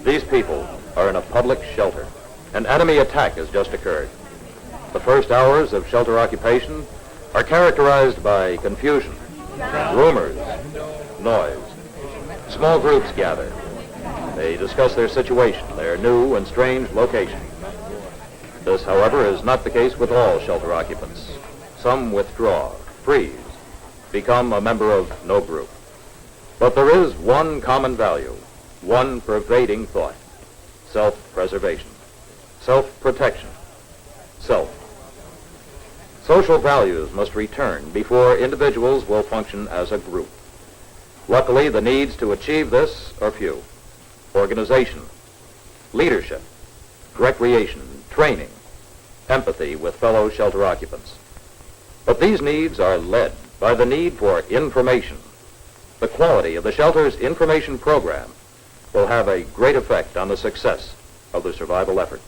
These people are in a public shelter. An enemy attack has just occurred. The first hours of shelter occupation are characterized by confusion, rumors, noise. Small groups gather. They discuss their situation, their new and strange location. This, however, is not the case with all shelter occupants. Some withdraw, freeze, become a member of no group. But there is one common value, one pervading thought: self-preservation, self-protection, self. Social values must return before individuals will function as a group. Luckily, the needs to achieve this are few: organization, leadership, recreation, training, empathy with fellow shelter occupants. But these needs are led by the need for information. The quality of the shelter's information program will have a great effect on the success of the survival effort.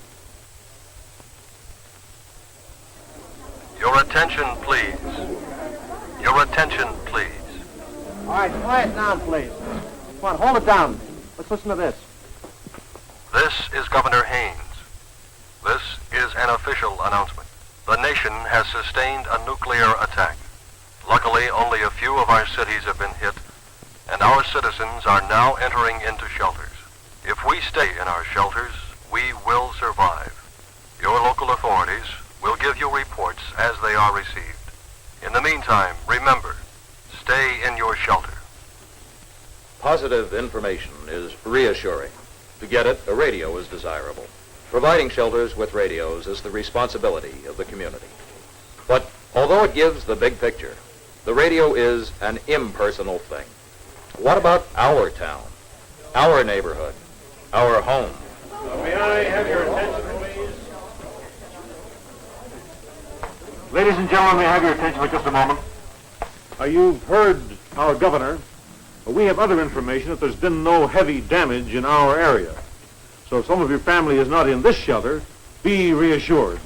Your attention, please. Your attention, please. All right, quiet down, please. Come on, hold it down. Let's listen to this. This is Governor Haynes. This is an official announcement. The nation has sustained a nuclear attack. Luckily, only a few of our cities have been hit, and our citizens are now entering into shelters. If we stay in our shelters, we will survive. Your local authorities will give you reports as they are received. In the meantime, remember, stay in your shelter. Positive information is reassuring. To get it, a radio is desirable. Providing shelters with radios is the responsibility of the community. But although it gives the big picture, the radio is an impersonal thing. What about our town, our neighborhood, our home? May I have your attention, please? Ladies and gentlemen, may I have your attention for just a moment? You've heard our governor. We have other information that there's been no heavy damage in our area. So if some of your family is not in this shelter, be reassured.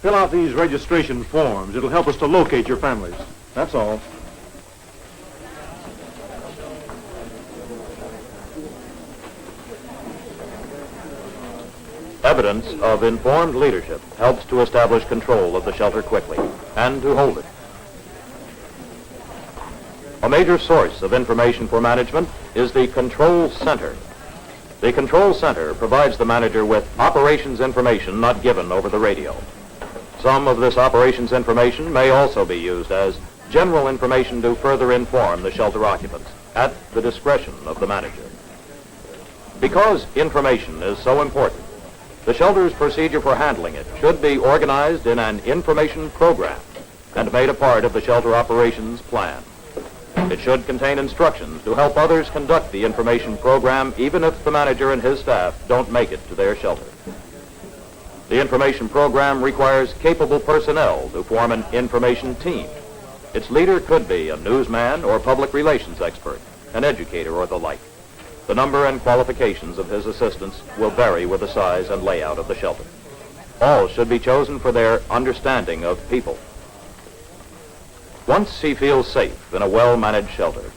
Fill out these registration forms. It'll help us to locate your families. That's all. Evidence of informed leadership helps to establish control of the shelter quickly and to hold it. A major source of information for management is the control center. The control center provides the manager with operations information not given over the radio. Some of this operations information may also be used as general information to further inform the shelter occupants at the discretion of the manager. Because information is so important, the shelter's procedure for handling it should be organized in an information program and made a part of the shelter operations plan. It should contain instructions to help others conduct the information program even if the manager and his staff don't make it to their shelter. The information program requires capable personnel to form an information team. Its leader could be a newsman or public relations expert, an educator or the like. The number and qualifications of his assistants will vary with the size and layout of the shelter. All should be chosen for their understanding of people. Once he feels safe in a well-managed shelter,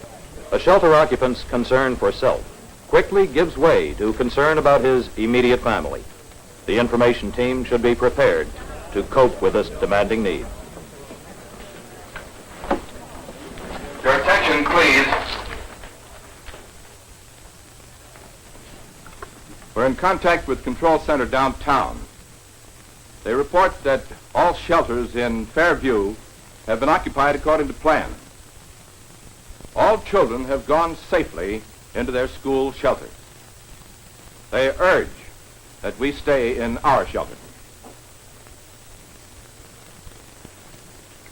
a shelter occupant's concern for self quickly gives way to concern about his immediate family. The information team should be prepared to cope with this demanding need. Your attention, please. We're in contact with Control Center downtown. They report that all shelters in Fairview have been occupied according to plan. All children have gone safely into their school shelters. They urge that we stay in our shelter.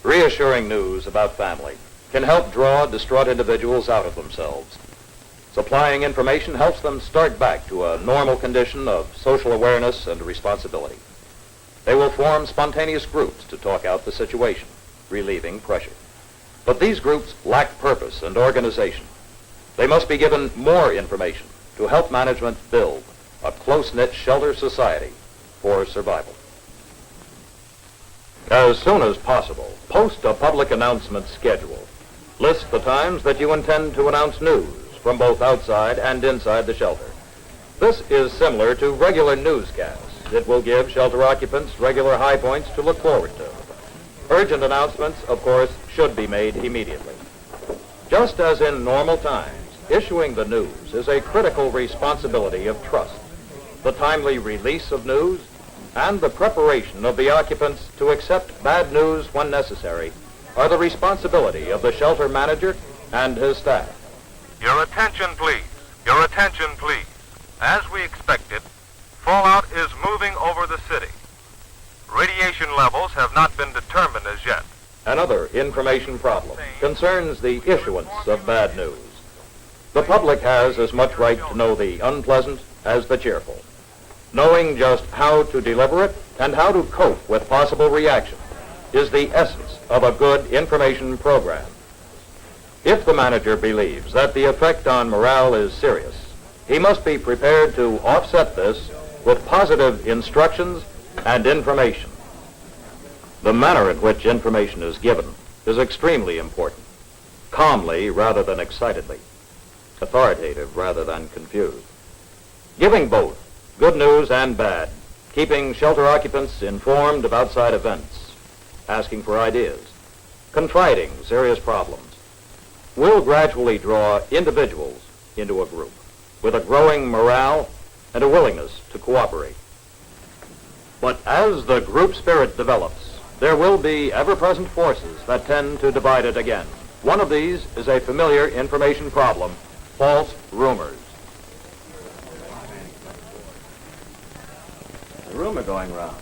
Reassuring news about family can help draw distraught individuals out of themselves. Supplying information helps them start back to a normal condition of social awareness and responsibility. They will form spontaneous groups to talk out the situation, relieving pressure. But these groups lack purpose and organization. They must be given more information to help management build a close-knit shelter society for survival. As soon as possible, post a public announcement schedule. List the times that you intend to announce news from both outside and inside the shelter. This is similar to regular newscasts. It will give shelter occupants regular high points to look forward to. Urgent announcements, of course, should be made immediately. Just as in normal times, issuing the news is a critical responsibility of trust. The timely release of news and the preparation of the occupants to accept bad news when necessary are the responsibility of the shelter manager and his staff. Your attention, please. Your attention, please. As we expected, fallout is moving over the city. Radiation levels have not been determined as yet. Another information problem concerns the issuance of bad news. The public has as much right to know the unpleasant as the cheerful. Knowing just how to deliver it and how to cope with possible reaction is the essence of a good information program. If the manager believes that the effect on morale is serious, he must be prepared to offset this with positive instructions and information. The manner in which information is given is extremely important. Calmly rather than excitedly. Authoritative rather than confused. Giving both good news and bad. Keeping shelter occupants informed of outside events. Asking for ideas. Confiding serious problems. Will gradually draw individuals into a group with a growing morale and a willingness to cooperate. But as the group spirit develops, there will be ever-present forces that tend to divide it again. One of these is a familiar information problem, false rumors. There's a rumor going around.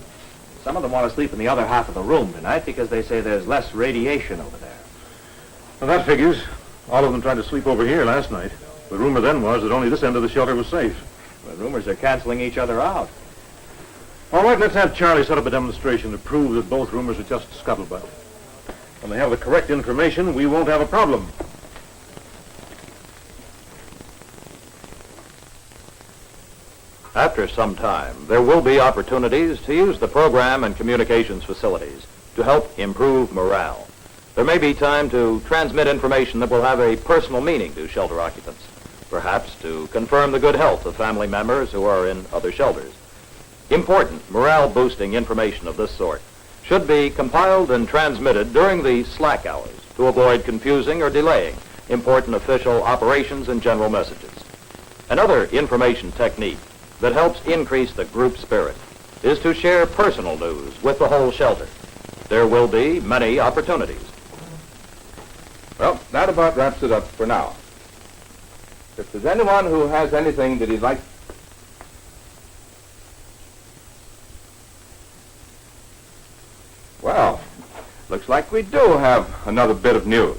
Some of them want to sleep in the other half of the room tonight because they say there's less radiation over there. Well, that figures. All of them tried to sleep over here last night. The rumor then was that only this end of the shelter was safe. The rumors are canceling each other out. All right, let's have Charlie set up a demonstration to prove that both rumors are just scuttlebutt. When they have the correct information, we won't have a problem. After some time, there will be opportunities to use the program and communications facilities to help improve morale. There may be time to transmit information that will have a personal meaning to shelter occupants, perhaps to confirm the good health of family members who are in other shelters. Important morale-boosting information of this sort should be compiled and transmitted during the slack hours to avoid confusing or delaying important official operations and general messages. Another information technique that helps increase the group spirit is to share personal news with the whole shelter. There will be many opportunities. Well, that about wraps it up for now. If there's anyone who has anything that he'd like... Well, looks like we do have another bit of news.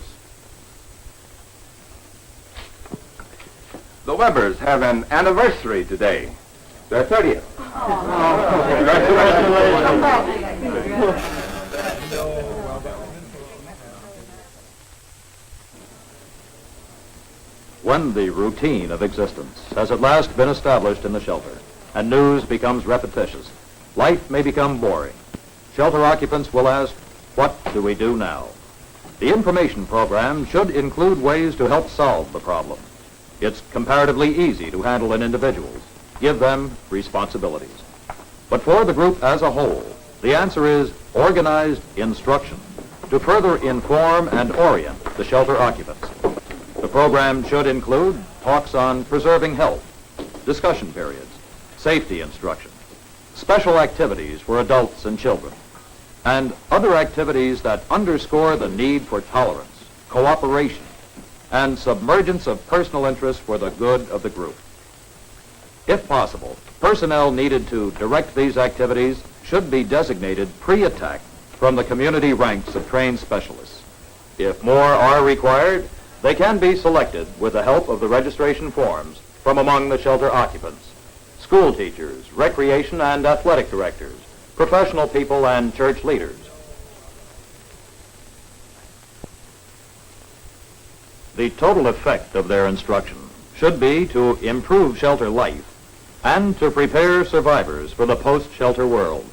The Webbers have an anniversary today. Their 30th. When the routine of existence has at last been established in the shelter and news becomes repetitious, life may become boring. Shelter occupants will ask, what do we do now? The information program should include ways to help solve the problem. It's comparatively easy to handle in individuals. Give them responsibilities. But for the group as a whole, the answer is organized instruction to further inform and orient the shelter occupants. The program should include talks on preserving health, discussion periods, safety instruction, special activities for adults and children, and other activities that underscore the need for tolerance, cooperation, and submergence of personal interest for the good of the group. If possible, personnel needed to direct these activities should be designated pre-attack from the community ranks of trained specialists. If more are required, they can be selected with the help of the registration forms from among the shelter occupants, school teachers, recreation and athletic directors, professional people, and church leaders. The total effect of their instruction should be to improve shelter life and to prepare survivors for the post-shelter world.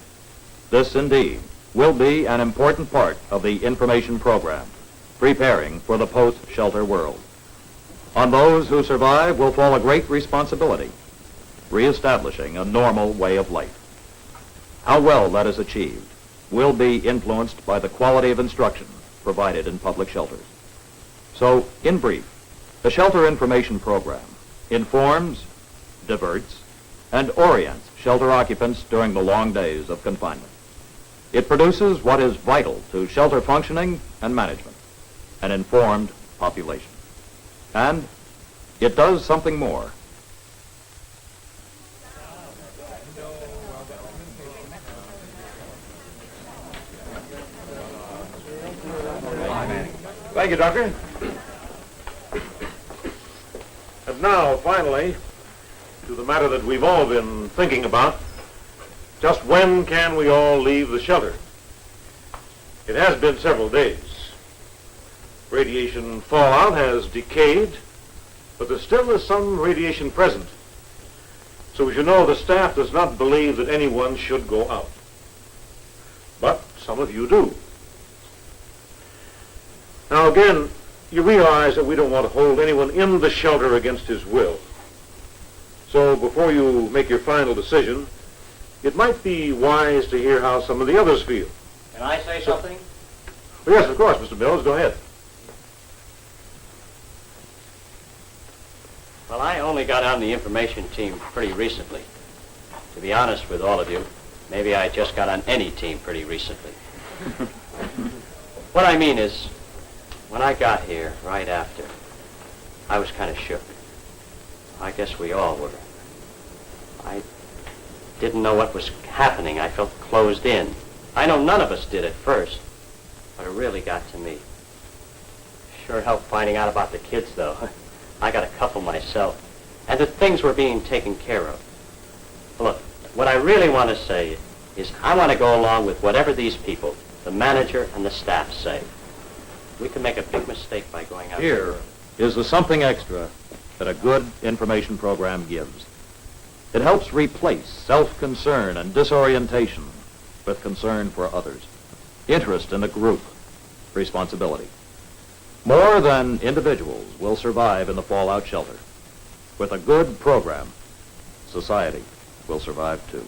This, indeed, will be an important part of the information program, preparing for the post-shelter world. On those who survive will fall a great responsibility. reestablishing a normal way of life. How well that is achieved will be influenced by the quality of instruction provided in public shelters. So, in brief, the Shelter Information Program informs, diverts, and orients shelter occupants during the long days of confinement. It produces what is vital to shelter functioning and management, an informed population. And it does something more. Thank you, Doctor. And now, finally, to the matter that we've all been thinking about. Just when can we all leave the shelter? It has been several days. Radiation fallout has decayed, but there still is some radiation present. So as you know, the staff does not believe that anyone should go out. But some of you do. Now again, you realize that we don't want to hold anyone in the shelter against his will. So before you make your final decision, it might be wise to hear how some of the others feel. Can I say something? Well, yes, of course, Mr. Mills. Go ahead. Well, I only got on the information team pretty recently. To be honest with all of you, maybe I just got on any team pretty recently. What I mean is, when I got here right after, I was kind of shook. I guess we all were. I didn't know what was happening. I felt closed in. I know none of us did at first, but it really got to me. Sure helped finding out about the kids, though. I got a couple myself, and that things were being taken care of. Look, what I really want to say is I want to go along with whatever these people, the manager and the staff, say. We can make a big mistake by going out Here there. is the something extra that a good information program gives. It helps replace self-concern and disorientation with concern for others, interest in the group, responsibility. More than individuals will survive in the fallout shelter. With a good program, society will survive too.